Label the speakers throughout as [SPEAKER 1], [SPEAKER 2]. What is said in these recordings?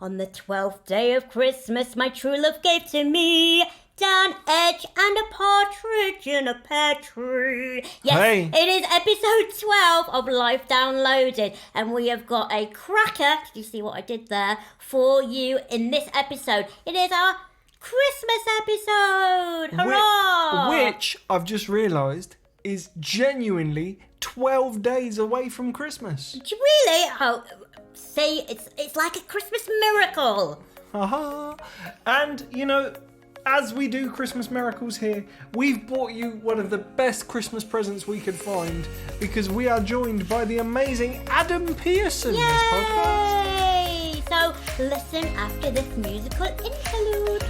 [SPEAKER 1] On the 12th day of Christmas, my true love gave to me down edge and a partridge in a pear tree. Yes,
[SPEAKER 2] Hey.
[SPEAKER 1] It is episode 12 of Life Downloaded, and we have got a cracker, did you see what I did there, for you in this episode. It is our Christmas episode! Hurrah!
[SPEAKER 2] Which I've just realised is genuinely 12 days away from Christmas.
[SPEAKER 1] Really? Oh, see, it's like a Christmas miracle.
[SPEAKER 2] Haha. And, you know, as we do Christmas miracles here, we've brought you one of the best Christmas presents we could find because we are joined by the amazing Adam Pearson.
[SPEAKER 1] Yay!
[SPEAKER 2] This podcast.
[SPEAKER 1] So listen after this musical interlude.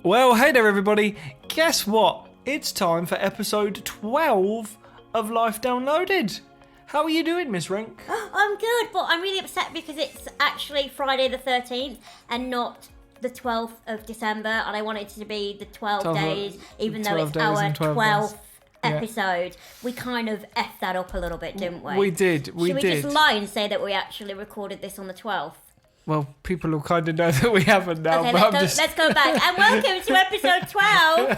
[SPEAKER 2] Well, hey there everybody. Guess what? It's time for episode 12 of Life Downloaded. How are you doing, Miss Rink?
[SPEAKER 1] I'm good, but I'm really upset because it's actually Friday the 13th and not the 12th of December, and I want it to be the 12 days, even though it's our 12th episode. We kind of effed that up a little bit, didn't we?
[SPEAKER 2] We did.
[SPEAKER 1] Should we just lie and say that we actually recorded this on the 12th?
[SPEAKER 2] Well, people will kind of know that we haven't now.
[SPEAKER 1] Okay,
[SPEAKER 2] but
[SPEAKER 1] let's go back. And welcome to episode 12,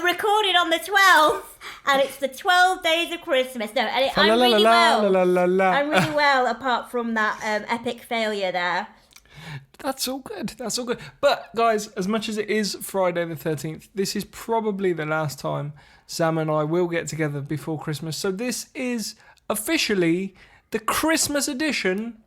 [SPEAKER 1] recorded on the 12th, and it's the 12 days of Christmas. No, and I'm really well. I'm really well, apart from that epic failure there.
[SPEAKER 2] That's all good. That's all good. But, guys, as much as it is Friday the 13th, this is probably the last time Sam and I will get together before Christmas. So this is officially the Christmas edition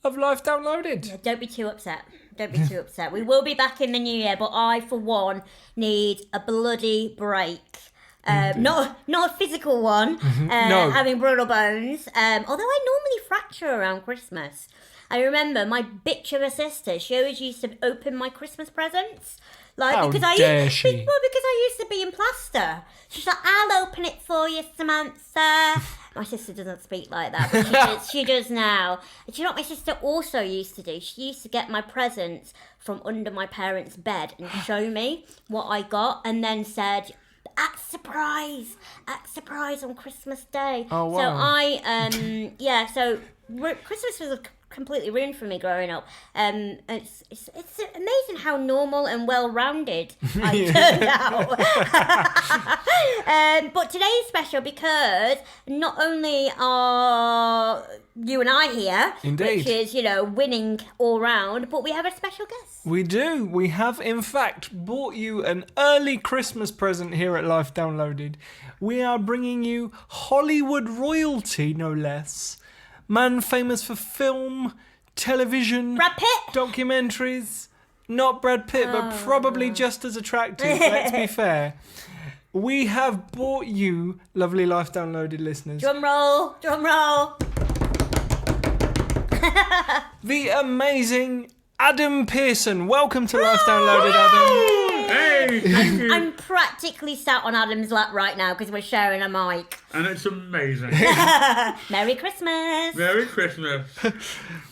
[SPEAKER 2] of Life Downloaded.
[SPEAKER 1] Yeah, don't be too upset. Don't be too upset. We will be back in the new year, but I, for one, need a bloody break. Not a physical one,
[SPEAKER 2] No.
[SPEAKER 1] having brutal bones. Although I normally fracture around Christmas. I remember my bitch of a sister, she always used to open my Christmas presents.
[SPEAKER 2] How dare she?
[SPEAKER 1] Well, because I used to be in plaster. She's like, I'll open it for you, Samantha. My sister doesn't speak like that, but she does now. And do you know what my sister also used to do? She used to get my presents from under my parents' bed and show me what I got, and then said, act surprise on Christmas Day.
[SPEAKER 2] Oh, wow.
[SPEAKER 1] So Christmas was completely ruined for me growing up. It's amazing how normal and well-rounded I turned out. But today is special because not only are you and I here,
[SPEAKER 2] Indeed.
[SPEAKER 1] which is, winning all round, but we have a special guest.
[SPEAKER 2] We do. We have, in fact, bought you an early Christmas present here at Life Downloaded. We are bringing you Hollywood royalty, no less. Man famous for film, television,
[SPEAKER 1] Brad Pitt?
[SPEAKER 2] documentaries. Not Brad Pitt, but probably just as attractive, let's be fair. We have bought you, lovely Life Downloaded listeners,
[SPEAKER 1] Drum roll.
[SPEAKER 2] the amazing Adam Pearson. Welcome to Life Downloaded, Adam.
[SPEAKER 3] Hey, thank you.
[SPEAKER 1] I'm practically sat on Adam's lap right now because we're sharing a mic.
[SPEAKER 3] And it's amazing.
[SPEAKER 1] Merry Christmas.
[SPEAKER 3] Merry Christmas.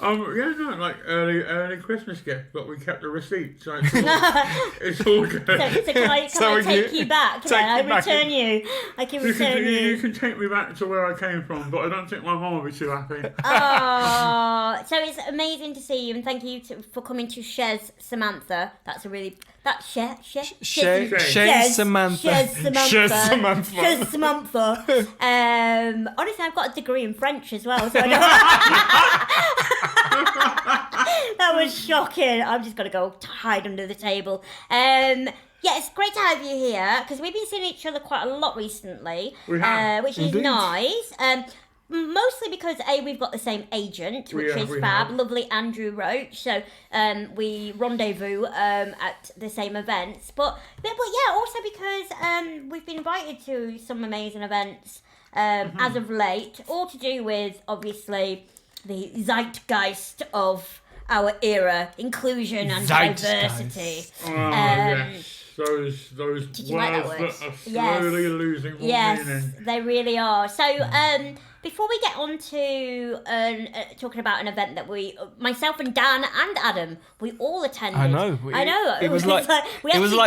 [SPEAKER 3] Early Christmas gift, but we kept the receipt, so it's all good.
[SPEAKER 1] So can I take you back then? I return you. I can return
[SPEAKER 3] You
[SPEAKER 1] you.
[SPEAKER 3] can take me back to where I came from, but I don't think my mum will be too happy.
[SPEAKER 1] Oh, so it's amazing to see you, and thank you for coming to Shez Samantha. That's a really... That's Shez
[SPEAKER 2] Samantha.
[SPEAKER 1] Shez Samantha. Honestly, I've got a degree in French as well, so I know. That was shocking. I'm just going to go hide under the table. Yeah, it's great to have you here, because we've been seeing each other quite a lot recently,
[SPEAKER 3] We have.
[SPEAKER 1] which is
[SPEAKER 2] Indeed.
[SPEAKER 1] nice. Mostly because we've got the same agent, which is fab, lovely Andrew Roach. So we rendezvous at the same events, but yeah, also because we've been invited to some amazing events as of late, all to do with obviously the zeitgeist of our era, inclusion and
[SPEAKER 2] Zeitgeist.
[SPEAKER 1] diversity.
[SPEAKER 3] Oh, yes. Those
[SPEAKER 1] Did you like that
[SPEAKER 3] words
[SPEAKER 1] word?
[SPEAKER 3] that are slowly losing all
[SPEAKER 1] Yes,
[SPEAKER 3] meaning.
[SPEAKER 1] they really are. So, before we get on to talking about an event that myself and Dan and Adam, we all attended.
[SPEAKER 2] I know. It was like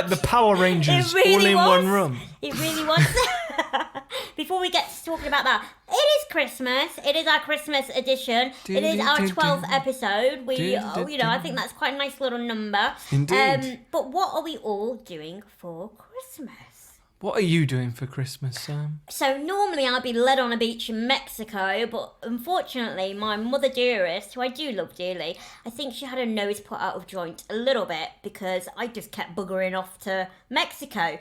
[SPEAKER 2] the Power Rangers all in one room.
[SPEAKER 1] It really was. Before we get to talking about that, it is Christmas. It is our Christmas edition. It is our 12th episode. I think that's quite a nice little number.
[SPEAKER 2] Indeed.
[SPEAKER 1] But what are we all doing for Christmas?
[SPEAKER 2] What are you doing for Christmas, Sam?
[SPEAKER 1] So normally I'd be led on a beach in Mexico, but unfortunately my mother dearest, who I do love dearly, I think she had her nose put out of joint a little bit because I just kept buggering off to Mexico.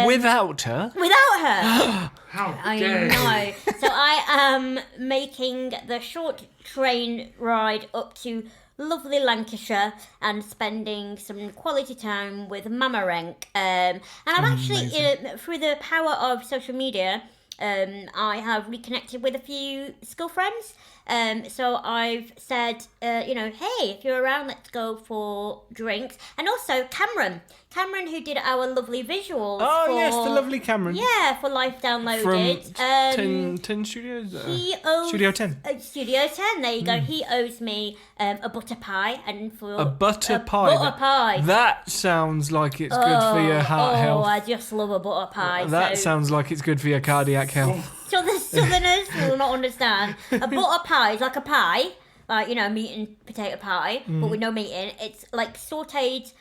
[SPEAKER 2] Without her?
[SPEAKER 1] Without her.
[SPEAKER 3] How
[SPEAKER 1] I
[SPEAKER 3] dare you.
[SPEAKER 1] know. So I am making the short train ride up to lovely Lancashire and spending some quality time with Mama Renk. And I've actually, through the power of social media, I have reconnected with a few school friends. So I've said, hey, if you're around, let's go for drinks. And also Cameron, who did our lovely visuals.
[SPEAKER 2] Oh, yes, the lovely Cameron.
[SPEAKER 1] Yeah, for Life Downloaded.
[SPEAKER 2] From 10 Studios?
[SPEAKER 1] He owes
[SPEAKER 2] Studio 10.
[SPEAKER 1] Studio 10, there you go. He owes me a butter pie. And for
[SPEAKER 2] A butter pie.
[SPEAKER 1] Butter pie.
[SPEAKER 2] That sounds like it's good for your heart health.
[SPEAKER 1] I just love a butter pie.
[SPEAKER 2] That sounds like it's good for your cardiac health.
[SPEAKER 1] So the Southerners will not understand. A butter pie is like a pie, like, meat and potato pie, but with no meat in. It's like sautéed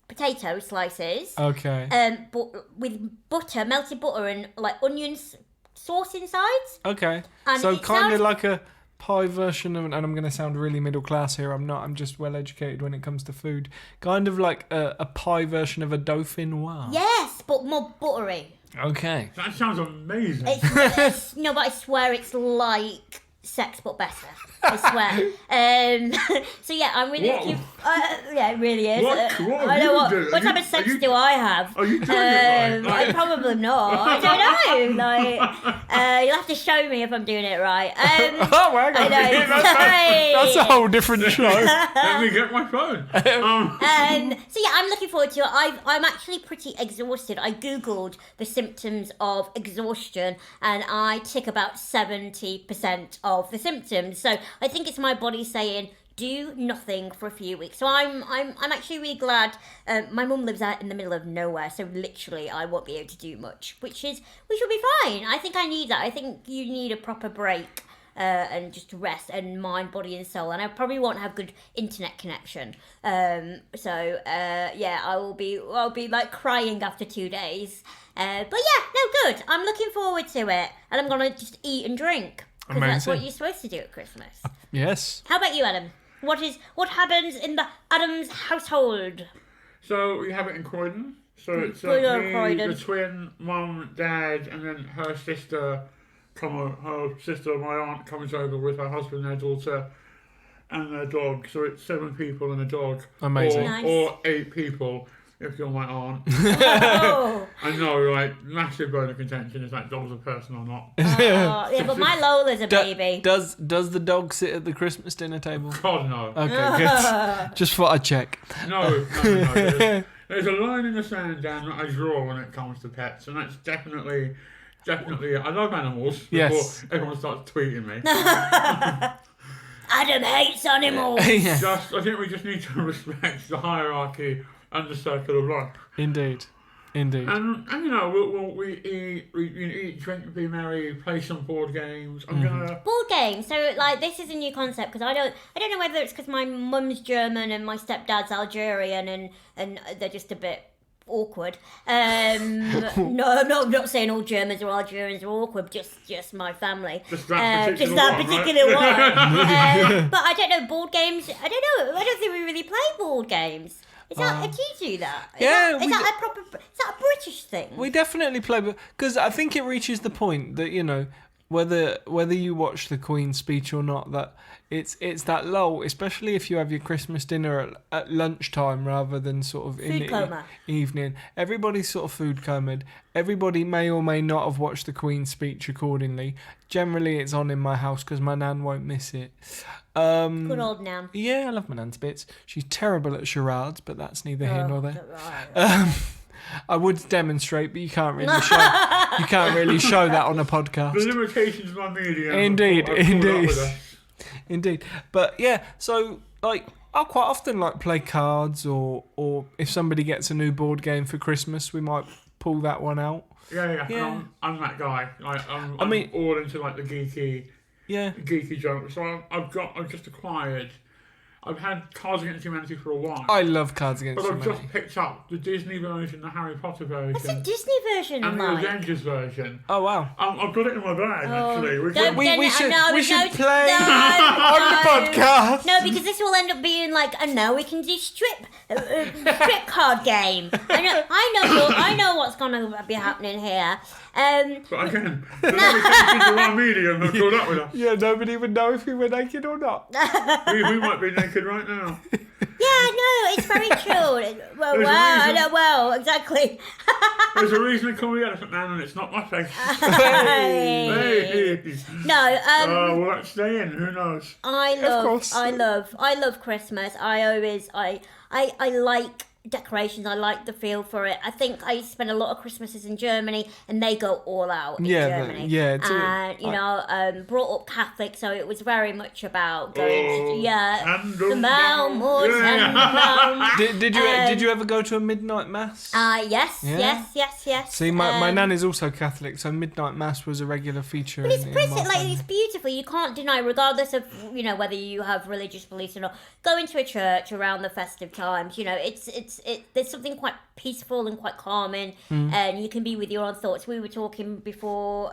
[SPEAKER 1] potato slices.
[SPEAKER 2] Okay.
[SPEAKER 1] But with butter, melted butter and like onions sauce inside.
[SPEAKER 2] Okay.
[SPEAKER 1] And
[SPEAKER 2] So
[SPEAKER 1] it
[SPEAKER 2] kind of
[SPEAKER 1] sounds-
[SPEAKER 2] like a pie version of, and I'm going to sound really middle class here, I'm not, I'm just well educated when it comes to food. Kind of like a pie version of a dauphinoise.
[SPEAKER 1] Yes, but more buttery.
[SPEAKER 2] Okay.
[SPEAKER 3] That sounds amazing.
[SPEAKER 1] No, but I swear it's like sex, but better. I swear. So yeah, I'm really
[SPEAKER 3] Whoa.
[SPEAKER 1] looking. Yeah, it really is.
[SPEAKER 3] What
[SPEAKER 1] I know
[SPEAKER 3] you do?
[SPEAKER 1] what type of sex do I have?
[SPEAKER 3] Are you doing it right?
[SPEAKER 1] I probably not. I don't know. Like, you'll have to show me if I'm doing it right.
[SPEAKER 2] Oh, hang on.
[SPEAKER 1] I know.
[SPEAKER 2] That's a whole different show.
[SPEAKER 3] Let me get my phone.
[SPEAKER 1] So yeah, I'm looking forward to it. I'm actually pretty exhausted. I googled the symptoms of exhaustion, and I tick about 70% of the symptoms. So I think it's my body saying, do nothing for a few weeks. So I'm actually really glad. My mum lives out in the middle of nowhere, so literally I won't be able to do much, which will be fine. I think I need that. I think you need a proper break. And just rest and mind, body and soul, and I probably won't have good internet connection. So I'll be like crying after 2 days. But yeah, no, good. I'm looking forward to it, and I'm gonna just eat and drink because that's what
[SPEAKER 2] Amazing.
[SPEAKER 1] you're supposed to do at Christmas.
[SPEAKER 2] Yes.
[SPEAKER 1] How about you, Adam? What happens in the Adams household?
[SPEAKER 3] So we have it in Croydon. So it's
[SPEAKER 1] We are
[SPEAKER 3] me,
[SPEAKER 1] Croydon.
[SPEAKER 3] the twin, mum, dad, and then her sister, my aunt, comes over with her husband, their daughter, and their dog. So it's 7 people and a dog.
[SPEAKER 2] Amazing.
[SPEAKER 1] Nice.
[SPEAKER 3] Or 8 people, if you're my aunt.
[SPEAKER 1] Oh,
[SPEAKER 3] I know, right? Massive bone of contention, is that dog's a person or not?
[SPEAKER 1] yeah, but my Lola's a baby.
[SPEAKER 2] Does the dog sit at the Christmas dinner table?
[SPEAKER 3] God, no.
[SPEAKER 2] Okay, good. Just thought I'd check.
[SPEAKER 3] No. There's a line in the sand, Dan, that I draw when it comes to pets, and that's definitely. I love animals. Before
[SPEAKER 2] Yes.
[SPEAKER 3] everyone starts tweeting me.
[SPEAKER 1] Adam hates animals.
[SPEAKER 2] Yeah.
[SPEAKER 3] I think we just need to respect the hierarchy and the circle of life.
[SPEAKER 2] Indeed.
[SPEAKER 3] And we eat, drink, be merry, play some board games. I'm gonna.
[SPEAKER 1] Board game. So like this is a new concept because I don't know whether it's because my mum's German and my stepdad's Algerian and they're just a bit awkward. No, I'm not saying all Germans or Algerians are awkward. Just my family.
[SPEAKER 3] Just that
[SPEAKER 1] particular
[SPEAKER 3] one,
[SPEAKER 1] one. But I don't know board games. I don't know. I don't think we really play board games. Is that? Do you do that? Is that a British thing?
[SPEAKER 2] We definitely play, because I think it reaches the point that, whether you watch the Queen's speech or not, that it's that lull, especially if you have your Christmas dinner at lunchtime rather than sort of in
[SPEAKER 1] Food
[SPEAKER 2] the
[SPEAKER 1] coma.
[SPEAKER 2] evening. Everybody's sort of food comed. Everybody may or may not have watched the Queen's speech accordingly. Generally, it's on in my house because my nan won't miss it.
[SPEAKER 1] Good old Nan.
[SPEAKER 2] Yeah, I love my nan's bits. She's terrible at charades, but that's neither here nor there.
[SPEAKER 1] Right.
[SPEAKER 2] I would demonstrate, but you can't really show that on a podcast.
[SPEAKER 3] The limitations of my medium.
[SPEAKER 2] Indeed. But yeah, so like I'll quite often like play cards, or if somebody gets a new board game for Christmas, we might pull that one out.
[SPEAKER 3] Yeah. I'm that guy. I'm all into like the geeky junk. So I've just acquired. I've had Cards Against Humanity for a while.
[SPEAKER 2] I love Cards Against
[SPEAKER 3] Humanity. But I've
[SPEAKER 2] Humanity.
[SPEAKER 3] just picked up the Disney version, the Harry Potter version.
[SPEAKER 1] That's a Disney version,
[SPEAKER 3] and
[SPEAKER 1] Mike.
[SPEAKER 3] the Avengers version.
[SPEAKER 2] Oh wow!
[SPEAKER 3] I've got it in my bag actually.
[SPEAKER 2] We should play on the podcast.
[SPEAKER 1] No, because this will end up being like, I know we can do strip card game. I know what's going to be happening here.
[SPEAKER 3] But again, the limitations of our medium have caught up with us.
[SPEAKER 2] Yeah, nobody would know if we were naked or not.
[SPEAKER 3] we might be naked right now.
[SPEAKER 1] Yeah, no, it's very true. Well, exactly.
[SPEAKER 3] There's a reason they call me Elephant Man, and it's not my face.
[SPEAKER 1] Hey. No.
[SPEAKER 3] Will that stay in? Who knows?
[SPEAKER 1] I love Christmas. I like decorations. I like the feel for it. I think I spend a lot of Christmases in Germany, and they go all out in Germany. And brought up Catholic, so it was very much about going to the Malmort.
[SPEAKER 2] Did you ever go to a midnight mass?
[SPEAKER 1] Yes.
[SPEAKER 2] See, my nan is also Catholic, so midnight mass was a regular feature.
[SPEAKER 1] But it's it's beautiful. You can't deny, regardless of whether you have religious beliefs or not. Going to a church around the festive times, there's something quite peaceful and quite calming, and you can be with your own thoughts. We were talking before,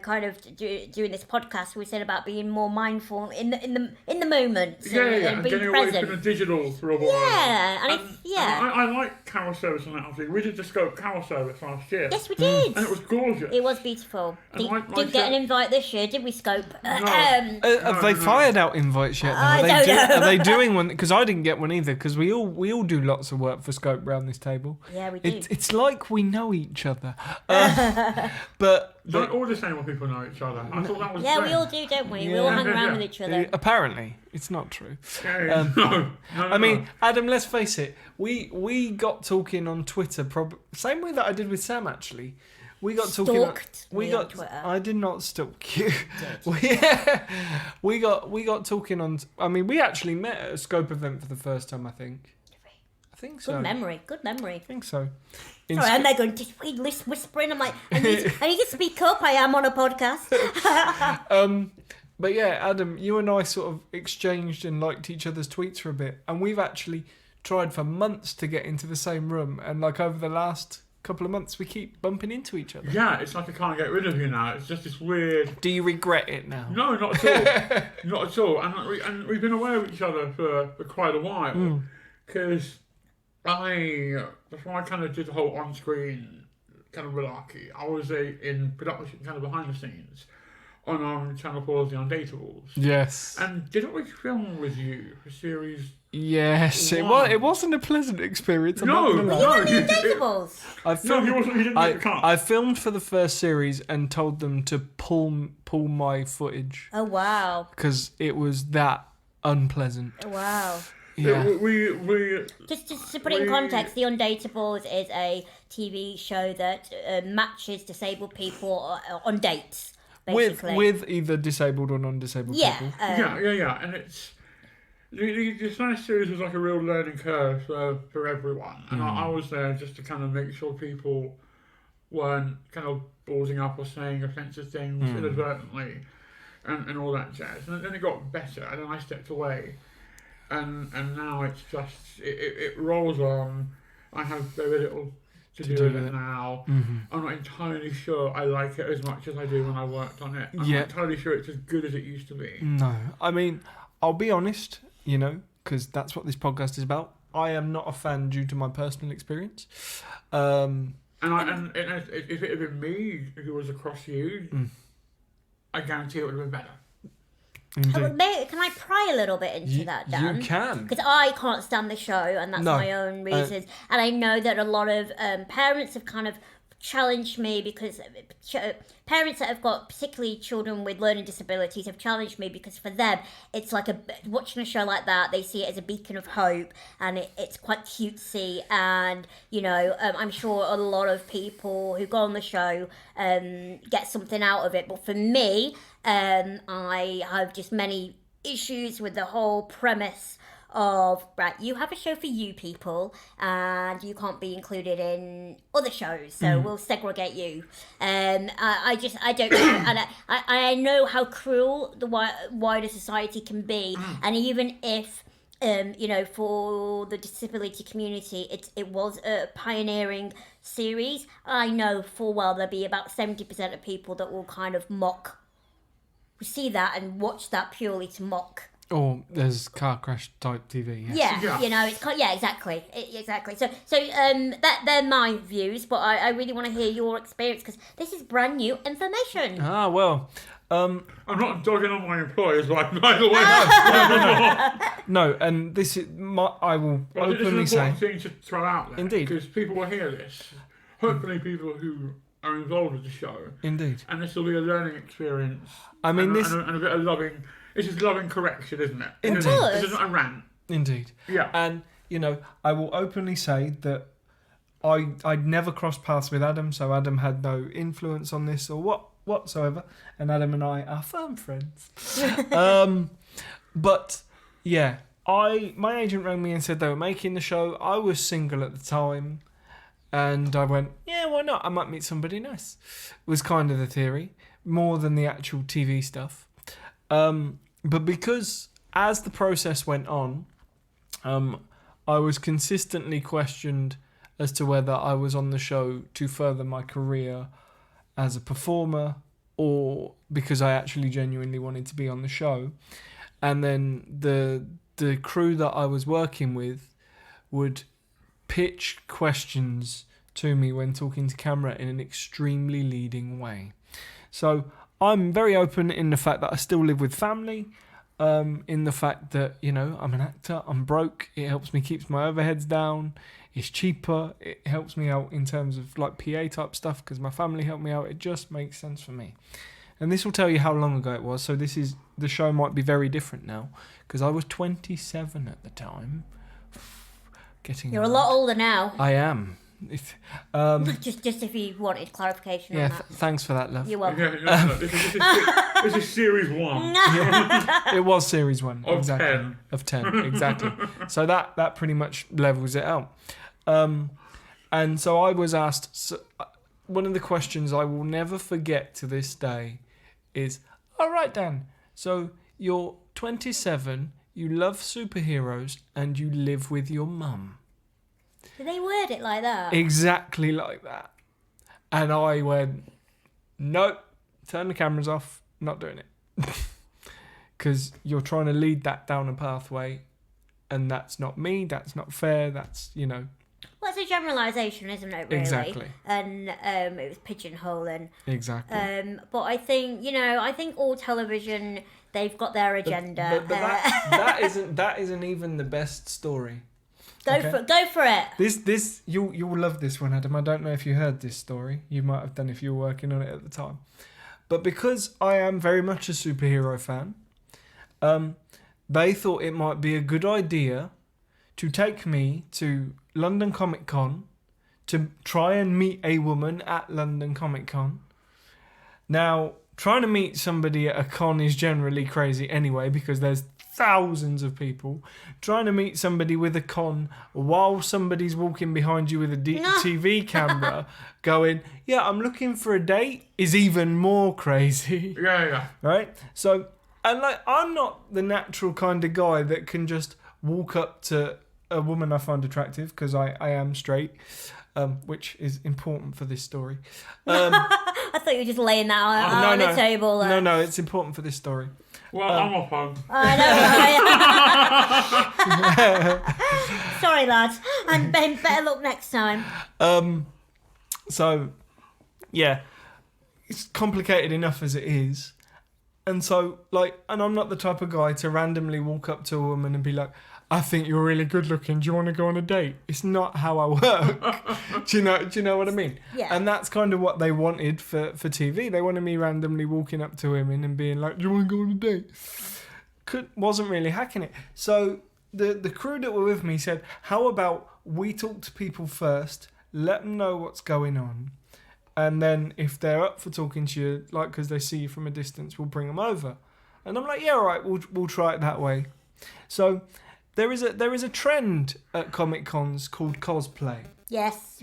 [SPEAKER 1] kind of doing this podcast. We said about being more mindful in the moment, and being
[SPEAKER 3] getting
[SPEAKER 1] present.
[SPEAKER 3] away from the digital for a while.
[SPEAKER 1] I
[SPEAKER 3] like carol service on that. Obviously, we did the Scope carol service last year.
[SPEAKER 1] Yes, we did,
[SPEAKER 3] and it was gorgeous.
[SPEAKER 1] It was beautiful. Didn't get an invite this year, did we, Scope?
[SPEAKER 3] No.
[SPEAKER 2] Have they fired out invites yet?
[SPEAKER 1] I don't know.
[SPEAKER 2] Are they doing one? Because I didn't get one either. Because we all do lots of work for Scope around this table.
[SPEAKER 1] Yeah, we do.
[SPEAKER 2] It's like we know each other. But
[SPEAKER 3] don't all the same when people know each other. I thought that was
[SPEAKER 1] we all do, don't we? We all hang around with each other.
[SPEAKER 2] Apparently, it's not true.
[SPEAKER 3] No.
[SPEAKER 2] I mean, Adam, let's face it. We got talking on Twitter, same way that I did with Sam. Actually, we got talking.
[SPEAKER 1] On Twitter.
[SPEAKER 2] I did not stalk you. We got talking on. I mean, we actually met at a Scope event for the first time. I think so.
[SPEAKER 1] Good memory.
[SPEAKER 2] I think so.
[SPEAKER 1] Sorry, and they're going, just whispering. I'm like, I need to speak up. I am on a podcast.
[SPEAKER 2] But yeah, Adam, you and I sort of exchanged and liked each other's tweets for a bit, and we've actually tried for months to get into the same room, and like over the last couple of months, we keep bumping into each other.
[SPEAKER 3] Yeah, it's like I can't get rid of you now. It's just this weird.
[SPEAKER 2] Do you regret it now?
[SPEAKER 3] No, not at all. Not at all. And we've been aware of each other for quite a while, because before I kind of did the whole on-screen kind of malarkey, I was in production, kind of behind the scenes, on Channel 4's The Undateables.
[SPEAKER 2] Yes.
[SPEAKER 3] And didn't we film with you for series?
[SPEAKER 2] Yes, it wasn't a pleasant experience.
[SPEAKER 3] No,
[SPEAKER 1] You were The Undateables.
[SPEAKER 3] He didn't make the cut.
[SPEAKER 2] I filmed for the first series and told them to pull my footage.
[SPEAKER 1] Oh, wow.
[SPEAKER 2] Because it was that unpleasant.
[SPEAKER 1] Oh, wow.
[SPEAKER 2] Yeah.
[SPEAKER 3] We
[SPEAKER 1] Just to put it in context, The Undateables is a TV show that matches disabled people on dates, basically.
[SPEAKER 2] With either disabled or non-disabled people.
[SPEAKER 3] Yeah. And it's this first series was like a real learning curve for everyone, and I was there just to kind of make sure people weren't kind of ballsing up or saying offensive things inadvertently, and all that jazz. And then it got better, and then I stepped away. And now it's just it rolls on. I have very little to do with it now. I'm not entirely sure I like it as much as I do when I worked on it. I'm not entirely sure it's as good as it used to be.
[SPEAKER 2] No, I mean, I'll be honest, because that's what this podcast is about. I am not a fan due to my personal experience.
[SPEAKER 3] And if it had been me who was across you, I guarantee it would have been better.
[SPEAKER 2] Indeed.
[SPEAKER 1] Can I pry a little bit into that, Dan?
[SPEAKER 2] You can.
[SPEAKER 1] Because I can't stand the show, and that's
[SPEAKER 2] No.
[SPEAKER 1] my own reasons. And I know that a lot of parents have kind of challenged me because parents that have got particularly children with learning disabilities have challenged me because for them it's like watching a show like that, they see it as a beacon of hope, and it's quite cutesy, and I'm sure a lot of people who go on the show get something out of it, but for me I have just many issues with the whole premise of, right, you have a show for you people and you can't be included in other shows, so we'll segregate you. I don't know, and I know how cruel the wider society can be, and even if for the disability community it was a pioneering series, I know full well there'll be about 70% of people that will kind of see that and watch that purely to mock.
[SPEAKER 2] Or there's car crash type TV.
[SPEAKER 1] Yes.
[SPEAKER 3] Yeah.
[SPEAKER 1] Exactly. So that they're my views, but I really want to hear your experience because this is brand new information.
[SPEAKER 2] Ah, well.
[SPEAKER 3] I'm not dogging on my employers, like, by the way.
[SPEAKER 2] No, and this is I will openly
[SPEAKER 3] It's
[SPEAKER 2] say.
[SPEAKER 3] an important thing to throw out there.
[SPEAKER 2] Indeed.
[SPEAKER 3] Because people will hear this. Hopefully people who are involved with the show.
[SPEAKER 2] Indeed.
[SPEAKER 3] And this will be a learning experience.
[SPEAKER 2] I mean,
[SPEAKER 3] and a bit of loving. This is loving correction, isn't it?
[SPEAKER 2] Indeed.
[SPEAKER 3] This isn't a rant.
[SPEAKER 2] Indeed.
[SPEAKER 3] Yeah.
[SPEAKER 2] And, I will openly say that I'd never crossed paths with Adam, so Adam had no influence on this or whatsoever. And Adam and I are firm friends. But, yeah, my agent rang me and said they were making the show. I was single at the time. And I went, yeah, why not? I might meet somebody nice. Was kind of the theory, more than the actual TV stuff. But because as the process went on, I was consistently questioned as to whether I was on the show to further my career as a performer or because I actually genuinely wanted to be on the show. And then the crew that I was working with would pitch questions to me when talking to camera in an extremely leading way. So I'm very open in the fact that I still live with family, in the fact that, I'm an actor, I'm broke, it helps me keep my overheads down, it's cheaper, it helps me out in terms of like PA type stuff because my family helped me out, it just makes sense for me. And this will tell you how long ago it was, so the show might be very different now because I was 27 at the time.
[SPEAKER 1] You're a lot older now.
[SPEAKER 2] I am.
[SPEAKER 1] Just if you wanted clarification
[SPEAKER 2] Yeah,
[SPEAKER 1] on that.
[SPEAKER 2] Thanks for that, love.
[SPEAKER 1] You're welcome.
[SPEAKER 3] Yeah, this is series 1.
[SPEAKER 2] It was series 1.
[SPEAKER 3] Of
[SPEAKER 2] exactly.
[SPEAKER 3] 10.
[SPEAKER 2] Of 10, exactly. So that pretty much levels it out. And so I was asked, one of the questions I will never forget to this day is, all right, Dan, so you're 27, you love superheroes, and you live with your mum.
[SPEAKER 1] Did they word it like that?
[SPEAKER 2] Exactly like that. And I went, nope, turn the cameras off, not doing it. Because you're trying to lead that down a pathway, and that's not me, that's not fair, that's,
[SPEAKER 1] Well, it's a generalisation, isn't it, really?
[SPEAKER 2] Exactly.
[SPEAKER 1] And it was pigeonholing.
[SPEAKER 2] Exactly.
[SPEAKER 1] But I think, I think all television, they've got their agenda.
[SPEAKER 2] But that isn't even the best story.
[SPEAKER 1] Go for it.
[SPEAKER 2] This you'll love this one, Adam. I don't know if you heard this story. You might have done if you were working on it at the time. But because I am very much a superhero fan, they thought it might be a good idea to take me to London Comic Con to try and meet a woman at London Comic Con. Now, trying to meet somebody at a con is generally crazy anyway because there's thousands of people. Trying to meet somebody with a con while somebody's walking behind you with a TV camera going, yeah, I'm looking for a date is even more crazy.
[SPEAKER 3] Yeah.
[SPEAKER 2] Right? So, and I'm not the natural kind of guy that can just walk up to a woman I find attractive because I am straight, which is important for this story.
[SPEAKER 1] I thought you were just laying that on the table.
[SPEAKER 2] No, it's important for this story.
[SPEAKER 3] Well, I'm off home.
[SPEAKER 1] I know. Sorry, lads. And better luck next time.
[SPEAKER 2] So, yeah, it's complicated enough as it is. And so, and I'm not the type of guy to randomly walk up to a woman and be like, I think you're really good looking. Do you want to go on a date? It's not how I work. Do you know what I mean?
[SPEAKER 1] Yeah.
[SPEAKER 2] And that's kind of what they wanted for TV. They wanted me randomly walking up to women and being like, do you want to go on a date? Wasn't really hacking it. So the crew that were with me said, how about we talk to people first, let them know what's going on, and then if they're up for talking to you, because they see you from a distance, we'll bring them over. And I'm like, yeah, all right, we'll try it that way. So there is a trend at Comic Cons called cosplay.
[SPEAKER 1] Yes.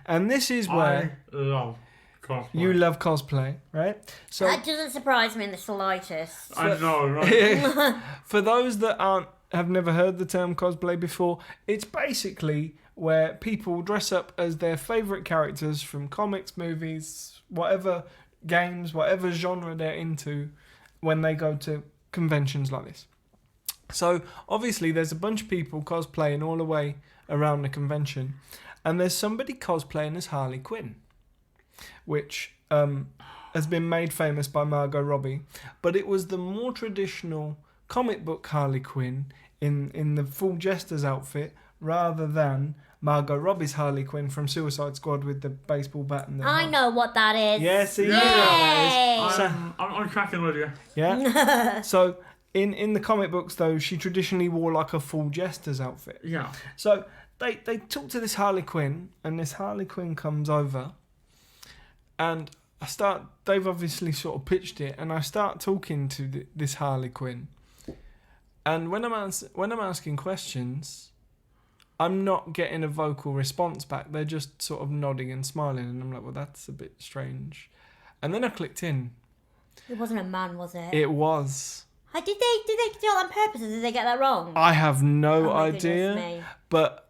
[SPEAKER 2] And this is where
[SPEAKER 3] I love cosplay.
[SPEAKER 2] you love cosplay, right? So
[SPEAKER 1] That doesn't surprise me in the slightest.
[SPEAKER 3] I know, right?
[SPEAKER 2] for those that have never heard the term cosplay before, it's basically where people dress up as their favourite characters from comics, movies, whatever games, whatever genre they're into when they go to conventions like this. So obviously there's a bunch of people cosplaying all the way around the convention, and there's somebody cosplaying as Harley Quinn, which has been made famous by Margot Robbie, but it was the more traditional comic book Harley Quinn in the full Jester's outfit rather than Margot Robbie's Harley Quinn from Suicide Squad with the baseball bat and the
[SPEAKER 1] I know what that is.
[SPEAKER 2] Yeah, see, you
[SPEAKER 1] Yay!
[SPEAKER 2] know what that is. So,
[SPEAKER 3] I'm tracking with you.
[SPEAKER 2] yeah. So in the comic books though, she traditionally wore like a full Jester's outfit.
[SPEAKER 3] Yeah.
[SPEAKER 2] So they talk to this Harley Quinn, and this Harley Quinn comes over, and they've obviously sort of pitched it, and I start talking to this Harley Quinn, and when I'm asking questions, I'm not getting a vocal response back. They're just sort of nodding and smiling, and I'm like, well, that's a bit strange. And then I clicked in.
[SPEAKER 1] It wasn't a man, was it?
[SPEAKER 2] It was.
[SPEAKER 1] Did they do it on purpose, or did they get that wrong?
[SPEAKER 2] I have no
[SPEAKER 1] Oh my
[SPEAKER 2] idea,
[SPEAKER 1] goodness me.
[SPEAKER 2] but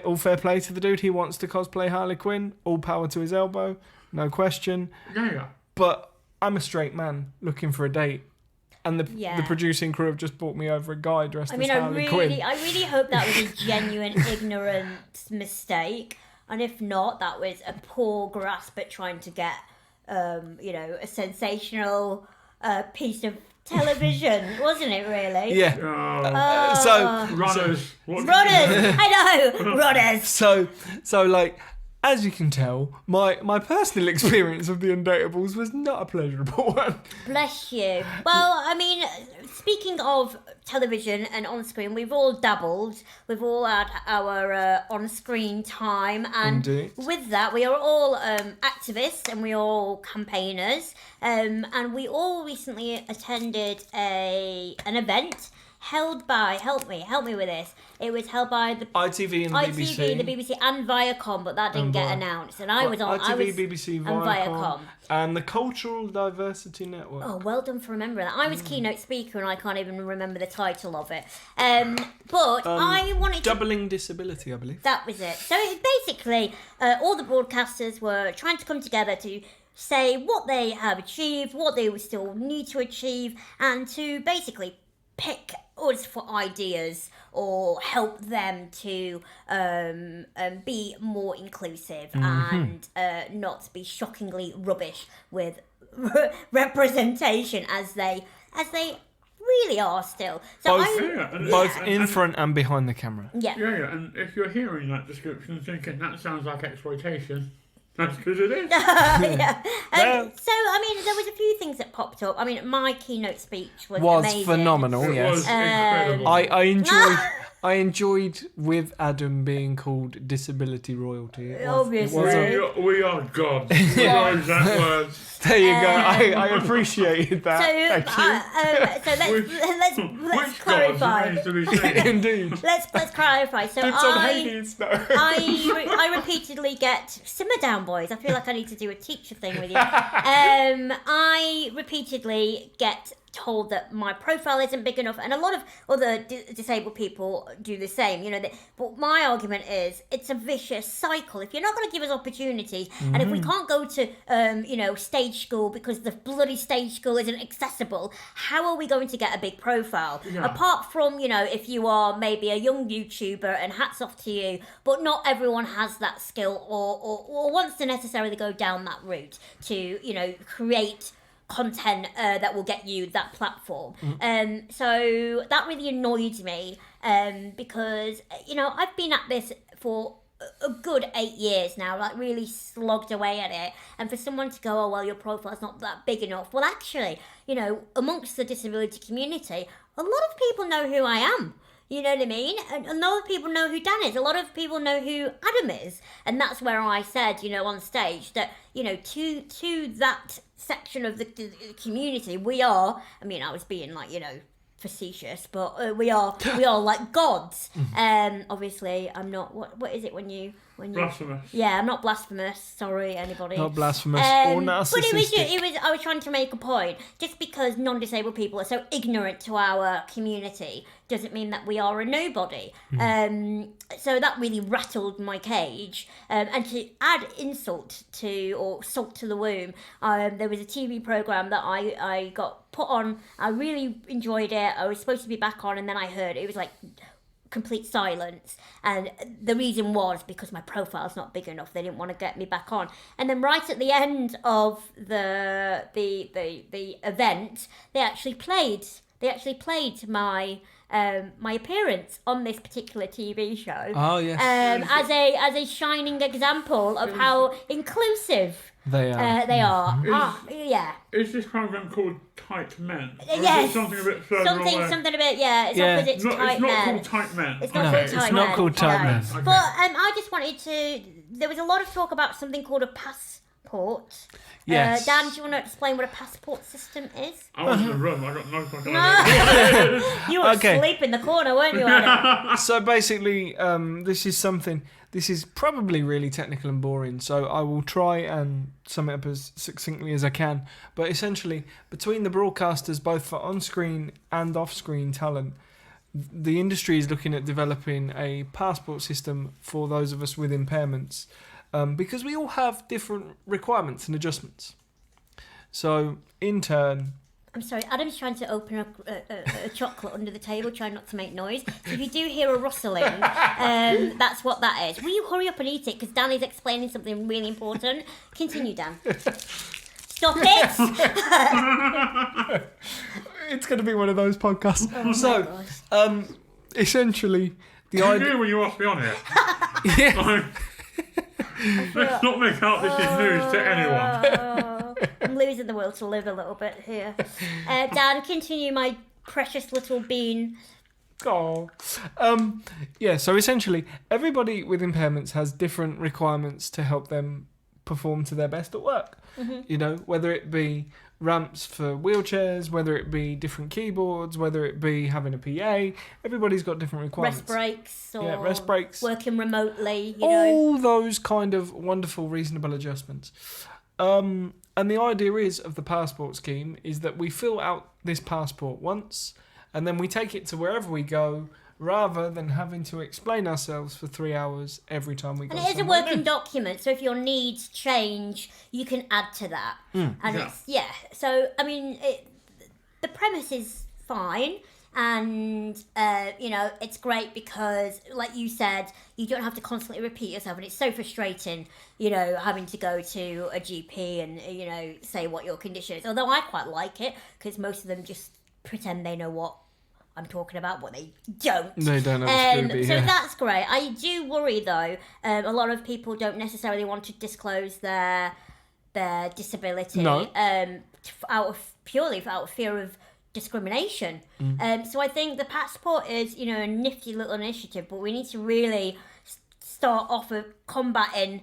[SPEAKER 2] all fair play to the dude. He wants to cosplay Harley Quinn. All power to his elbow, no question.
[SPEAKER 3] Yeah.
[SPEAKER 2] But I'm a straight man looking for a date, and the producing crew have just brought me over a guy dressed as Harley Quinn.
[SPEAKER 1] I really hope that was a genuine ignorant mistake, and if not, that was a poor grasp at trying to get, a sensational piece of television, wasn't it? Really?
[SPEAKER 2] Yeah.
[SPEAKER 3] Runners.
[SPEAKER 1] Runners. I know. Runners.
[SPEAKER 2] So as you can tell, my personal experience of the Undateables was not a pleasurable one.
[SPEAKER 1] Bless you. Well, I mean, speaking of television and on-screen, we've all dabbled. We've all had our on-screen time. And
[SPEAKER 2] Indeed.
[SPEAKER 1] with that, we are all activists and we are all campaigners. And we all recently attended an event held by, help me with this. It was held by the
[SPEAKER 2] ITV and BBC.
[SPEAKER 1] the BBC and Viacom, but that didn't get announced. And I was on
[SPEAKER 2] ITV, BBC,
[SPEAKER 1] and
[SPEAKER 2] Viacom, and the Cultural Diversity Network.
[SPEAKER 1] Oh, well done for remembering that. I was keynote speaker and I can't even remember the title of it. But I wanted to...
[SPEAKER 2] Doubling Disability, I believe.
[SPEAKER 1] That was it. So basically, all the broadcasters were trying to come together to say what they have achieved, what they still need to achieve, and to basically pick us for ideas or help them to be more inclusive and not be shockingly rubbish with representation as they really are still. So
[SPEAKER 2] Both in front and behind the camera.
[SPEAKER 1] Yeah.
[SPEAKER 3] Yeah, and if you're hearing that description and thinking that sounds like exploitation, that's because it is.
[SPEAKER 1] Yeah. So, I mean, there was a few things that popped up. I mean, my keynote speech was amazing.
[SPEAKER 2] Phenomenal,
[SPEAKER 3] It
[SPEAKER 2] yes.
[SPEAKER 3] was incredible.
[SPEAKER 2] I enjoyed with Adam being called disability royalty.
[SPEAKER 1] Obviously.
[SPEAKER 3] We are gods. Those that words.
[SPEAKER 2] There you go. I appreciated that.
[SPEAKER 1] So let's clarify.
[SPEAKER 2] Indeed.
[SPEAKER 1] Let's clarify. So
[SPEAKER 2] Dibs on Hades, no.
[SPEAKER 1] I repeatedly get simmer down, boys. I feel like I need to do a teacher thing with you. I repeatedly get told that my profile isn't big enough, and a lot of other disabled people do the same. But my argument is it's a vicious cycle. If you're not going to give us opportunities, and if we can't go to stage school because the bloody stage school isn't accessible, how are we going to get a big profile?
[SPEAKER 3] Yeah.
[SPEAKER 1] Apart from if you are maybe a young YouTuber, and hats off to you, but not everyone has that skill or wants to necessarily go down that route to create content that will get you that platform. So that really annoyed me because, I've been at this for a good 8 years now, like really slogged away at it. And for someone to go, oh, well, your profile's not that big enough. Well, actually, amongst the disability community, a lot of people know who I am. You know what I mean? And a lot of people know who Dan is. A lot of people know who Adam is. And that's where I said, on stage that, to that section of the community, we are, I was being like, facetious, but we are like gods. Obviously, I'm not. What is it when you
[SPEAKER 3] blasphemous?
[SPEAKER 1] Yeah, I'm not blasphemous. Sorry, anybody.
[SPEAKER 2] Not blasphemous or narcissistic.
[SPEAKER 1] But it was. I was trying to make a point. Just because non-disabled people are so ignorant to our community doesn't mean that we are a nobody. So that really rattled my cage. And to add insult to or salt to the wound, there was a TV program that I got put on. I really enjoyed it. I was supposed to be back on, and then I heard it was like complete silence, and the reason was because my profile's not big enough. They didn't want to get me back on. And then right at the end of the event, they actually played my my appearance on this particular TV show.
[SPEAKER 2] Oh yes.
[SPEAKER 1] As a shining example of how inclusive
[SPEAKER 2] they are.
[SPEAKER 1] They are. Yeah.
[SPEAKER 3] Is this program called Tight Men? Or
[SPEAKER 1] Yes.
[SPEAKER 3] Is it something a bit further away?
[SPEAKER 1] Something a bit. Yeah. It's
[SPEAKER 2] Yeah.
[SPEAKER 1] opposite to Tight
[SPEAKER 3] It's not
[SPEAKER 1] Men.
[SPEAKER 3] called Tight Men.
[SPEAKER 1] It's not
[SPEAKER 2] No,
[SPEAKER 1] called
[SPEAKER 2] it's
[SPEAKER 1] Tight
[SPEAKER 2] not
[SPEAKER 1] Men.
[SPEAKER 2] called Tight
[SPEAKER 1] Yeah.
[SPEAKER 2] Men.
[SPEAKER 3] Okay.
[SPEAKER 1] But I just wanted to. There was a lot of talk about something called a passport.
[SPEAKER 2] Yes.
[SPEAKER 1] Dan, do you want to explain what a passport system is?
[SPEAKER 3] I was in the room. I got no fucking idea.
[SPEAKER 1] You were
[SPEAKER 2] Okay.
[SPEAKER 1] asleep in the corner, weren't you, Adam?
[SPEAKER 2] So basically, this is probably really technical and boring, so I will try and sum it up as succinctly as I can. But essentially, between the broadcasters, both for on-screen and off-screen talent, the industry is looking at developing a passport system for those of us with impairments, because we all have different requirements and adjustments. So, in turn...
[SPEAKER 1] I'm sorry, Adam's trying to open a chocolate under the table, trying not to make noise. So if you do hear a rustling, that's what that is. Will you hurry up and eat it? Because Danny's explaining something really important. Continue, Dan. Stop it!
[SPEAKER 2] It's going to be one of those podcasts.
[SPEAKER 1] Oh my gosh.
[SPEAKER 2] Essentially, the
[SPEAKER 3] You
[SPEAKER 2] idea...
[SPEAKER 3] knew when you asked me on here.
[SPEAKER 2] Yeah.
[SPEAKER 3] Let's not make out this is news to anyone.
[SPEAKER 1] I'm losing the will to live a little bit here. Dan, continue, my precious little bean.
[SPEAKER 2] Oh. Yeah, so essentially, everybody with impairments has different requirements to help them perform to their best at work. Whether it be ramps for wheelchairs, whether it be different keyboards, whether it be having a PA, everybody's got different requirements.
[SPEAKER 1] Rest breaks or
[SPEAKER 2] rest breaks.
[SPEAKER 1] working remotely, you know.
[SPEAKER 2] All those kind of wonderful, reasonable adjustments. And the idea of the passport scheme is that we fill out this passport once, and then we take it to wherever we go, rather than having to explain ourselves for 3 hours every time we go.
[SPEAKER 1] And it is a
[SPEAKER 2] somewhere
[SPEAKER 1] working
[SPEAKER 2] new.
[SPEAKER 1] document, so if your needs change, you can add to that. And
[SPEAKER 3] Yeah.
[SPEAKER 1] so the premise is fine, and it's great because, like you said, you don't have to constantly repeat yourself, and it's so frustrating, having to go to a GP and say what your condition is. Although I quite like it because most of them just pretend they know what I'm talking about, but they don't.
[SPEAKER 2] They don't have a Scooby,
[SPEAKER 1] So
[SPEAKER 2] yeah.
[SPEAKER 1] that's great. I do worry though. A lot of people don't necessarily want to disclose their disability.
[SPEAKER 2] No.
[SPEAKER 1] Purely out of fear of discrimination. So I think the passport is, a nifty little initiative, but we need to really start off of combating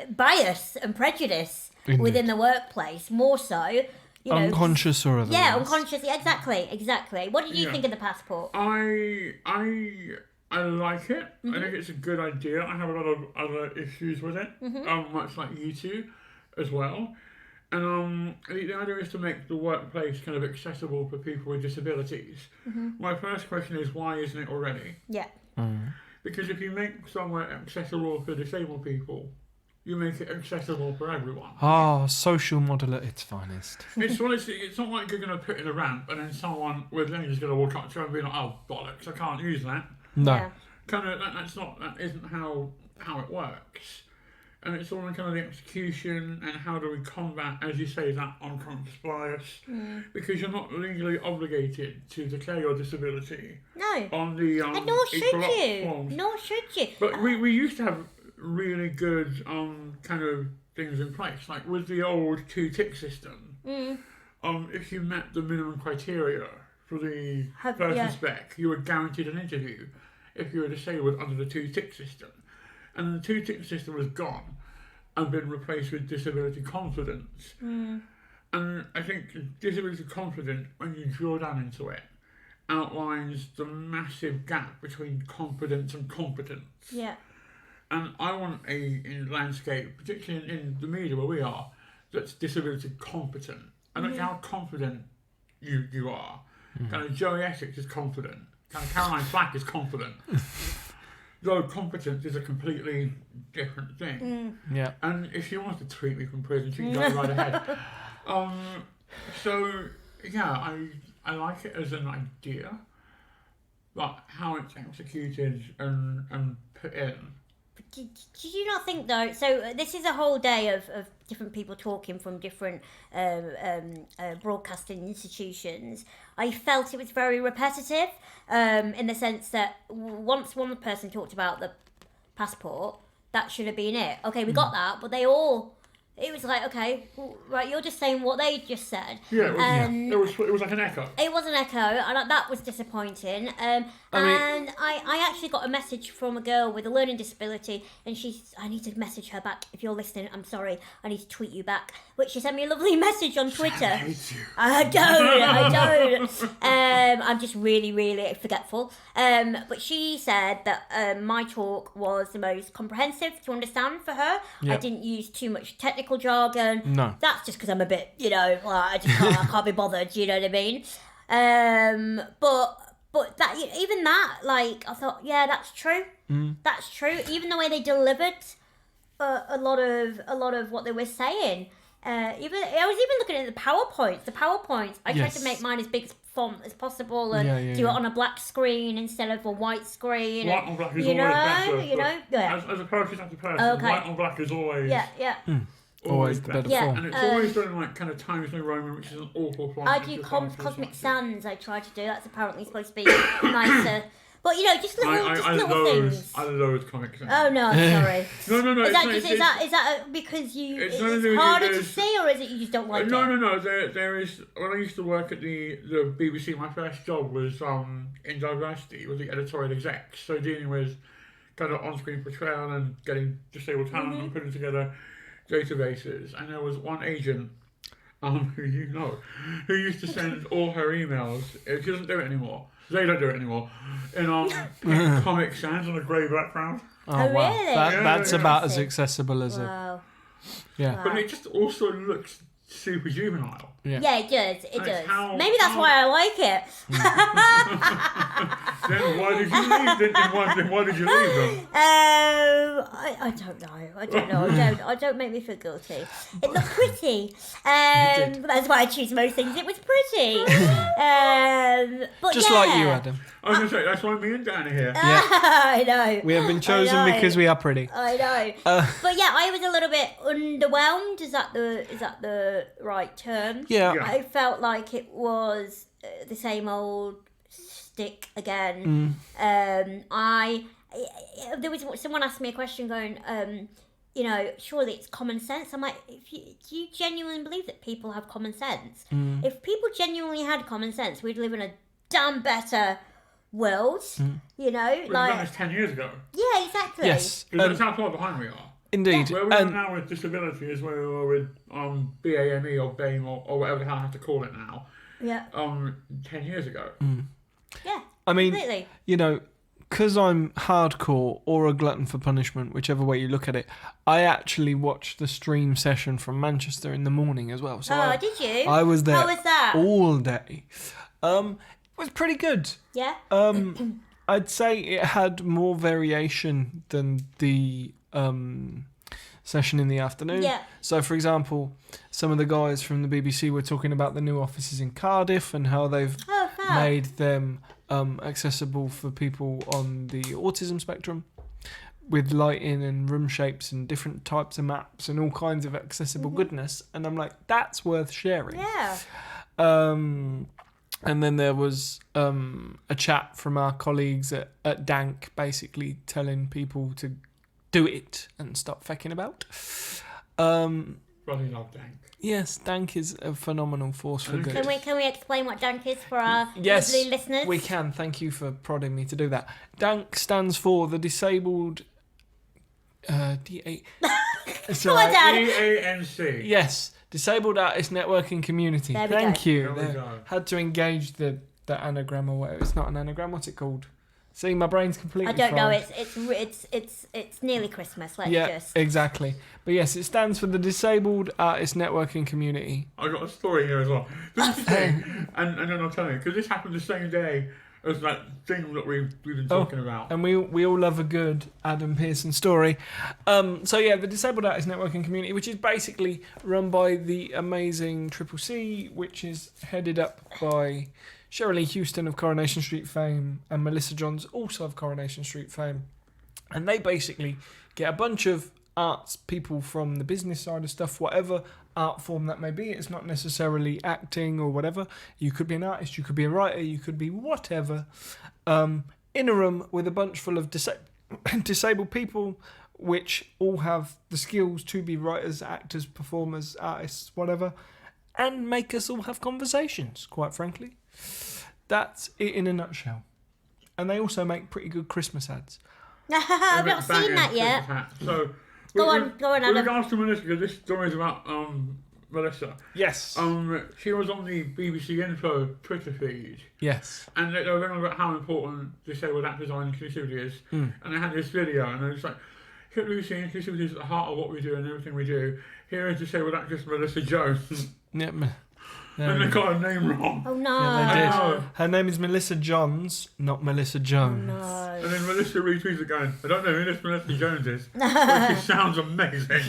[SPEAKER 1] bias and prejudice
[SPEAKER 2] Indeed.
[SPEAKER 1] within the workplace, more so.
[SPEAKER 2] Unconscious or otherwise.
[SPEAKER 1] Yeah, unconscious. Exactly. What did you
[SPEAKER 3] Yeah.
[SPEAKER 1] think of the passport?
[SPEAKER 3] I like it. I think it's a good idea. I have a lot of other issues with it, much like you two as well. And the idea is to make the workplace kind of accessible for people with disabilities. My first question is, why isn't it already?
[SPEAKER 1] Yeah.
[SPEAKER 3] Because if you make somewhere accessible for disabled people, you make it accessible for everyone.
[SPEAKER 2] Social model at its finest.
[SPEAKER 3] It's not like you're going to put in a ramp and then someone with legs is going to walk up to you and be like, oh, bollocks, I can't use that.
[SPEAKER 2] No.
[SPEAKER 1] Yeah.
[SPEAKER 3] That isn't how it works. and it's all in kind of the execution and how do we combat, as you say, that unconscious bias, because you're not legally obligated to declare your disability.
[SPEAKER 1] No.
[SPEAKER 3] On the
[SPEAKER 1] And nor should
[SPEAKER 3] equal ops
[SPEAKER 1] you.
[SPEAKER 3] forms.
[SPEAKER 1] Nor should you.
[SPEAKER 3] But we used to have really good kind of things in place, like with the old 2-tick system. If you met the minimum criteria for the person spec, you were guaranteed an interview if you were disabled under the 2-tick system. And the 2-tick system was gone and been replaced with disability confidence. And I think disability confidence, when you drill down into it, outlines the massive gap between confidence and competence.
[SPEAKER 1] Yeah.
[SPEAKER 3] And I want in landscape, particularly in the media where we are, that's disability competent. I don't care how confident you are. Kind of Joey Essex is confident. Kind of Caroline Flack is confident. Though competence is a completely different thing.
[SPEAKER 2] Yeah.
[SPEAKER 3] And if she wants to tweet me from prison, she can go right ahead. So yeah, I like it as an idea, but how it's executed and put in.
[SPEAKER 1] Did you not think though? So this is a whole day of different people talking from different broadcasting institutions. I felt it was very repetitive, in the sense that once one person talked about the passport, that should have been it. Okay, we got that, but it was like, okay, right, you're just saying what they just said.
[SPEAKER 3] Yeah, it was like an echo.
[SPEAKER 1] It was an echo, and that was disappointing. I actually got a message from a girl with a learning disability, and I need to message her back. If you're listening, I'm sorry, I need to tweet you back. But she sent me a lovely message on Twitter.
[SPEAKER 3] I hate you.
[SPEAKER 1] I don't. I'm just really, really forgetful. But she said that my talk was the most comprehensive to understand for her.
[SPEAKER 2] Yep.
[SPEAKER 1] I didn't use too much technical jargon.
[SPEAKER 2] No.
[SPEAKER 1] That's just because I'm a bit, I can't be bothered, you know what I mean? But that, even that, like, I thought, yeah, that's true. That's true. Even the way they delivered a lot of what they were saying. I was even looking at the PowerPoints. I tried to make mine as big as font as possible and do it on a black screen instead of a white screen.
[SPEAKER 3] White on black is always better.
[SPEAKER 1] Yeah.
[SPEAKER 3] As a person, white on black is always...
[SPEAKER 1] Yeah.
[SPEAKER 2] Always the better form.
[SPEAKER 3] And it's always done like kind of Times New Roman, which is an awful font.
[SPEAKER 1] I do Cosmic Sans. I try to do. That's apparently supposed to be nicer. But just little things.
[SPEAKER 3] I loathe Comic Sans.
[SPEAKER 1] Oh no, I'm sorry.
[SPEAKER 3] No.
[SPEAKER 1] Is that because it's harder to see, or is it you just don't like it?
[SPEAKER 3] No. There is. When I used to work at the BBC, my first job was in diversity with the editorial execs, so dealing with kind of on-screen portrayal and getting disabled talent and putting together databases. And there was one agent who used to send all her emails. She doesn't do it anymore. They don't do it anymore. In Comic Sans on a grey background.
[SPEAKER 1] Oh wow. Really?
[SPEAKER 2] That's about as accessible as
[SPEAKER 1] wow.
[SPEAKER 2] Yeah.
[SPEAKER 3] But it just also looks super juvenile.
[SPEAKER 1] Yeah, it does. It does. Maybe that's why I like it.
[SPEAKER 3] Then why did you leave? Then why did you leave them?
[SPEAKER 1] I don't know. I don't make me feel guilty. It looked pretty. That's why I choose most things. It was pretty. But
[SPEAKER 2] just like you, Adam.
[SPEAKER 3] I was going to say, that's why me and Dan are here.
[SPEAKER 1] I know.
[SPEAKER 2] We have been chosen because we are pretty.
[SPEAKER 1] I know. But yeah, I was a little bit underwhelmed. Is that the right term?
[SPEAKER 2] Yeah.
[SPEAKER 1] I felt like it was the same old stick again. There was someone asked me a question going, surely it's common sense. I'm like, do you genuinely believe that people have common sense? If people genuinely had common sense, we'd live in a damn better world.
[SPEAKER 3] We've done this 10 years ago.
[SPEAKER 1] Yeah, exactly.
[SPEAKER 2] Yes.
[SPEAKER 3] That's how far behind we are.
[SPEAKER 2] Indeed.
[SPEAKER 3] Where we are now with disability is where we were with BAME or BAME or whatever the hell I have to call it now.
[SPEAKER 1] Yeah.
[SPEAKER 3] 10 years ago.
[SPEAKER 1] Yeah.
[SPEAKER 2] I mean,
[SPEAKER 1] completely.
[SPEAKER 2] because I'm hardcore or a glutton for punishment, whichever way you look at it, I actually watched the stream session from Manchester in the morning as well. So
[SPEAKER 1] did you?
[SPEAKER 2] I was there
[SPEAKER 1] How was that?
[SPEAKER 2] all day. It was pretty good.
[SPEAKER 1] Yeah.
[SPEAKER 2] I'd say it had more variation than the session in the afternoon.
[SPEAKER 1] Yeah.
[SPEAKER 2] So, for example, some of the guys from the BBC were talking about the new offices in Cardiff and how they've made them accessible for people on the autism spectrum. with lighting and room shapes and different types of maps and all kinds of accessible goodness. And I'm like, that's worth sharing.
[SPEAKER 1] Yeah.
[SPEAKER 2] And then there was a chat from our colleagues at Dank, basically telling people to do it and stop fucking about.
[SPEAKER 3] Bloody love Dank.
[SPEAKER 2] Yes, Dank is a phenomenal force for good.
[SPEAKER 1] Can we explain what Dank is for our
[SPEAKER 2] Yes,
[SPEAKER 1] lovely listeners?
[SPEAKER 2] we can. Thank you for prodding me to do that. Dank stands for the Disabled... D-A...
[SPEAKER 1] Come on, Dad.
[SPEAKER 3] DANC.
[SPEAKER 2] Yes, Disabled Artist Networking Community.
[SPEAKER 1] There we
[SPEAKER 2] Thank
[SPEAKER 1] go.
[SPEAKER 2] you.
[SPEAKER 3] There we
[SPEAKER 2] There.
[SPEAKER 3] go.
[SPEAKER 2] Had to engage the anagram or whatever. It's not an anagram. What's it called? See, my brain's completely
[SPEAKER 1] I don't know.
[SPEAKER 2] fried.
[SPEAKER 1] It's nearly Christmas. Let's
[SPEAKER 2] Yeah,
[SPEAKER 1] just.
[SPEAKER 2] exactly. But yes, it stands for the Disabled Artist Networking Community.
[SPEAKER 3] I got a story here as well. This is the thing, and then I'll tell you, because this happened the same day as that thing that we've been talking about.
[SPEAKER 2] And we all love a good Adam Pearson story. So yeah, the Disabled Artist Networking Community, which is basically run by the amazing Triple C, which is headed up by Shirley Houston of Coronation Street fame and Melissa Johns, also of Coronation Street fame. And they basically get a bunch of arts people from the business side of stuff, whatever art form that may be. It's not necessarily acting or whatever. You could be an artist, you could be a writer, you could be whatever. In a room with a bunch full of disabled people, which all have the skills to be writers, actors, performers, artists, whatever, and make us all have conversations, quite frankly. That's it in a nutshell. And they also make pretty good Christmas ads.
[SPEAKER 1] I've not seen that yet.
[SPEAKER 3] So,
[SPEAKER 1] Go on,
[SPEAKER 3] with
[SPEAKER 1] Adam.
[SPEAKER 3] regards to Melissa, because this story is about Melissa.
[SPEAKER 2] Yes.
[SPEAKER 3] She was on the BBC Info Twitter feed,
[SPEAKER 2] Yes.
[SPEAKER 3] and they were going about how important disabled actors are in inclusivity is. And they had this video, and it was like, here we see inclusivity is at the heart of what we do and everything we do. Here is disabled actress Melissa Jones.
[SPEAKER 2] Yep.
[SPEAKER 3] And they got her name wrong.
[SPEAKER 1] Oh no.
[SPEAKER 2] Yeah, they did.
[SPEAKER 3] know.
[SPEAKER 2] Her name is Melissa Johns, not Melissa Jones.
[SPEAKER 1] No.
[SPEAKER 3] And then Melissa retweets it going, I don't know who this Melissa Jones is, but she sounds amazing.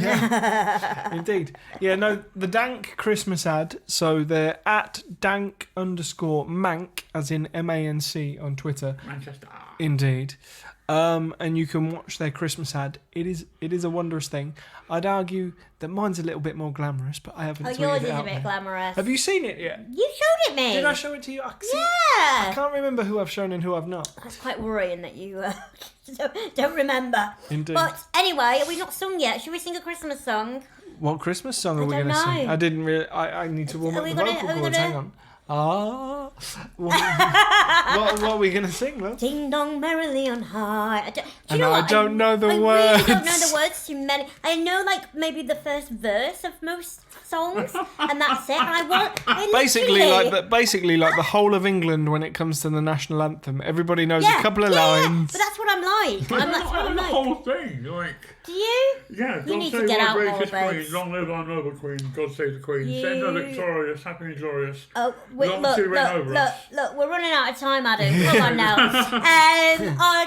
[SPEAKER 2] Indeed. Yeah, no, the Dank Christmas ad, so they're at dank_manc, as in MANC on Twitter.
[SPEAKER 3] Manchester.
[SPEAKER 2] Indeed. And you can watch their Christmas ad. It is a wondrous thing. I'd argue that mine's a little bit more glamorous, but I haven't
[SPEAKER 1] Oh,
[SPEAKER 2] tweeted
[SPEAKER 1] yours
[SPEAKER 2] it
[SPEAKER 1] is a
[SPEAKER 2] out
[SPEAKER 1] bit
[SPEAKER 2] there.
[SPEAKER 1] glamorous.
[SPEAKER 2] Have you seen it yet?
[SPEAKER 1] You showed it me.
[SPEAKER 2] Did I show it to you? I
[SPEAKER 1] Yeah.
[SPEAKER 2] can't remember who I've shown and who I've not.
[SPEAKER 1] That's quite worrying that you don't remember.
[SPEAKER 2] Indeed.
[SPEAKER 1] But anyway, we've not sung yet. Should we sing a Christmas song?
[SPEAKER 2] What Christmas song are we
[SPEAKER 1] don't
[SPEAKER 2] going to sing?
[SPEAKER 1] know.
[SPEAKER 2] I didn't really. I need to warm
[SPEAKER 1] Are
[SPEAKER 2] up
[SPEAKER 1] we
[SPEAKER 2] the
[SPEAKER 1] gonna-
[SPEAKER 2] vocal
[SPEAKER 1] are we
[SPEAKER 2] cords.
[SPEAKER 1] gonna-
[SPEAKER 2] Hang on. What are we going to sing, love?
[SPEAKER 1] Ding dong merrily on high. I
[SPEAKER 2] And I don't know the
[SPEAKER 1] I
[SPEAKER 2] words.
[SPEAKER 1] really don't know the words to many. I know like maybe the first verse of most songs, and that's it. And I
[SPEAKER 2] Basically like the whole of England when it comes to the national anthem. Everybody knows a couple of lines.
[SPEAKER 1] But that's what I'm like. That's what I'm
[SPEAKER 3] the
[SPEAKER 1] like.
[SPEAKER 3] whole thing, like,
[SPEAKER 1] Do you?
[SPEAKER 3] yeah,
[SPEAKER 1] You
[SPEAKER 3] God
[SPEAKER 1] need to
[SPEAKER 3] save
[SPEAKER 1] get
[SPEAKER 3] our
[SPEAKER 1] out more,
[SPEAKER 3] gracious
[SPEAKER 1] babes.
[SPEAKER 3] queen, long live our noble queen, God save the queen,
[SPEAKER 1] You-
[SPEAKER 3] send her victorious, happy and glorious.
[SPEAKER 1] Oh, wait,
[SPEAKER 3] Long
[SPEAKER 1] look,
[SPEAKER 3] to reign over us.
[SPEAKER 1] look, we're running out of time, Adam. Come on now.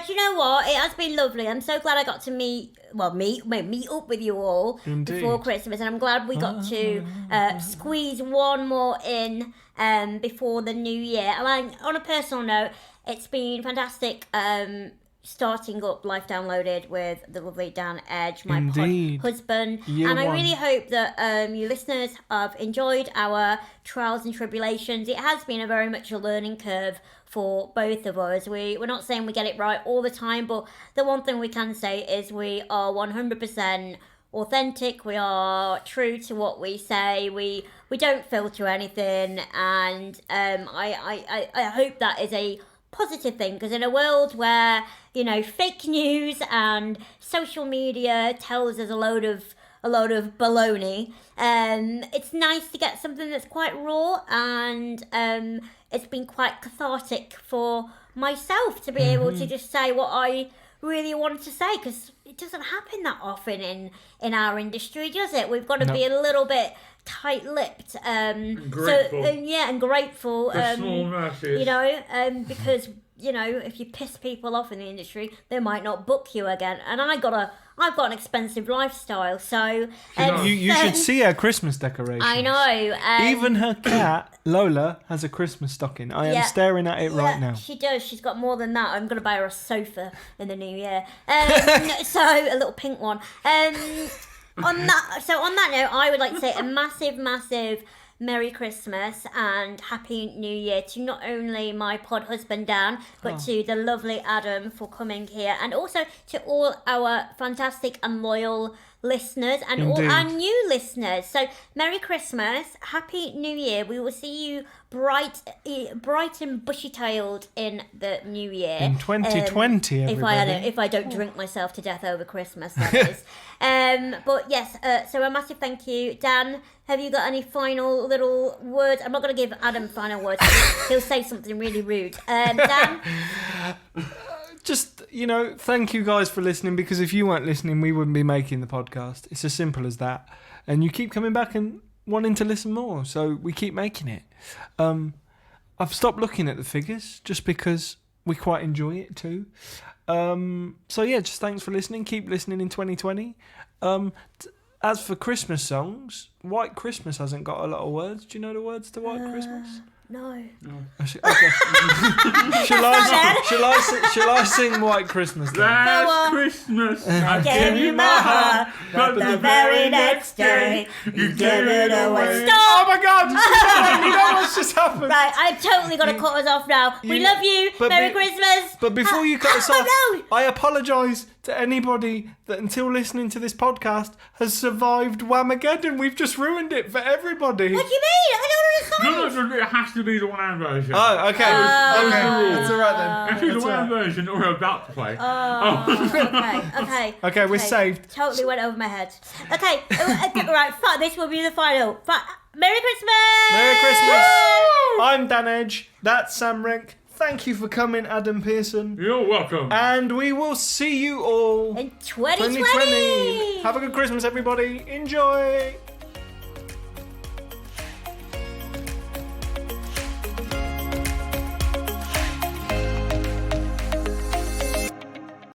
[SPEAKER 1] Do you know what? It has been lovely. I'm so glad I got to meet up with you all
[SPEAKER 2] Indeed.
[SPEAKER 1] before Christmas, and I'm glad we got to squeeze one more in before the new year. And on a personal note, it's been fantastic starting up Life Downloaded with the lovely Dan Edge, my
[SPEAKER 2] Indeed.
[SPEAKER 1] husband.
[SPEAKER 2] Year
[SPEAKER 1] and I
[SPEAKER 2] one.
[SPEAKER 1] really hope that you listeners have enjoyed our trials and tribulations. It has been a very much a learning curve for both of us. We're not saying we get it right all the time, but the one thing we can say is we are 100% authentic. We are true to what we say. We don't filter anything, and I hope that is a positive thing, because in a world where fake news and social media tells us a load of baloney, it's nice to get something that's quite raw, and it's been quite cathartic for myself to be able to just say what I really wanted to say, because it doesn't happen that often in our industry, does it? We've got to be a little bit tight-lipped,
[SPEAKER 3] Grateful.
[SPEAKER 1] and grateful,
[SPEAKER 3] For small mercies.
[SPEAKER 1] because if you piss people off in the industry, they might not book you again. And I've got an expensive lifestyle, so
[SPEAKER 2] You should see her Christmas decorations.
[SPEAKER 1] I know.
[SPEAKER 2] Even her cat, Lola, has a Christmas stocking. I am
[SPEAKER 1] Yeah.
[SPEAKER 2] staring at it right now.
[SPEAKER 1] She does. She's got more than that. I'm going to buy her a sofa in the new year. So So a little pink one. On that note, I would like to say a massive Merry Christmas and Happy New Year to not only my pod husband Dan, but to the lovely Adam for coming here, and also to all our fantastic and loyal listeners and all our new listeners. So Merry Christmas, Happy New Year. We will see you bright and bushy-tailed in the new year.
[SPEAKER 2] In 2020, everybody.
[SPEAKER 1] If I don't drink myself to death over Christmas, that is. But yes, so a massive thank you. Dan, have you got any final little words? I'm not going to give Adam final words. He'll say something really rude. Dan?
[SPEAKER 2] Just, thank you guys for listening, because if you weren't listening, we wouldn't be making the podcast. It's as simple as that. And you keep coming back and wanting to listen more, so we keep making it. I've stopped looking at the figures just because we quite enjoy it too. So yeah, just thanks for listening. Keep listening in 2020. As for Christmas songs, White Christmas hasn't got a lot of words. Do you know the words to White Christmas?
[SPEAKER 1] No.
[SPEAKER 2] Okay. Shall I sing White Christmas then?
[SPEAKER 3] Last Christmas, I
[SPEAKER 1] gave you my heart, but the very next day, you gave it away. Stop!
[SPEAKER 2] Oh my God! You know what's just happened?
[SPEAKER 1] Right, I've totally got to cut us off now. We love you. Merry Christmas.
[SPEAKER 2] But before you cut us off,
[SPEAKER 1] no.
[SPEAKER 2] I apologise to anybody that until listening to this podcast has survived Whamageddon. We've just ruined it for everybody.
[SPEAKER 1] What do you mean? I don't understand.
[SPEAKER 3] No, it has to be the one-hand version.
[SPEAKER 2] Oh, okay. That's all right then.
[SPEAKER 3] Actually, the one-hand version that we're about to play.
[SPEAKER 1] Okay,
[SPEAKER 2] we're saved.
[SPEAKER 1] Totally went over my head. Okay, right, this will be the final. Merry Christmas!
[SPEAKER 2] Merry Christmas! I'm Dan Edge. That's Sam Rink. Thank you for coming, Adam Pearson.
[SPEAKER 3] You're welcome.
[SPEAKER 2] And we will see you all
[SPEAKER 1] in 2020.
[SPEAKER 2] Have a good Christmas, everybody. Enjoy.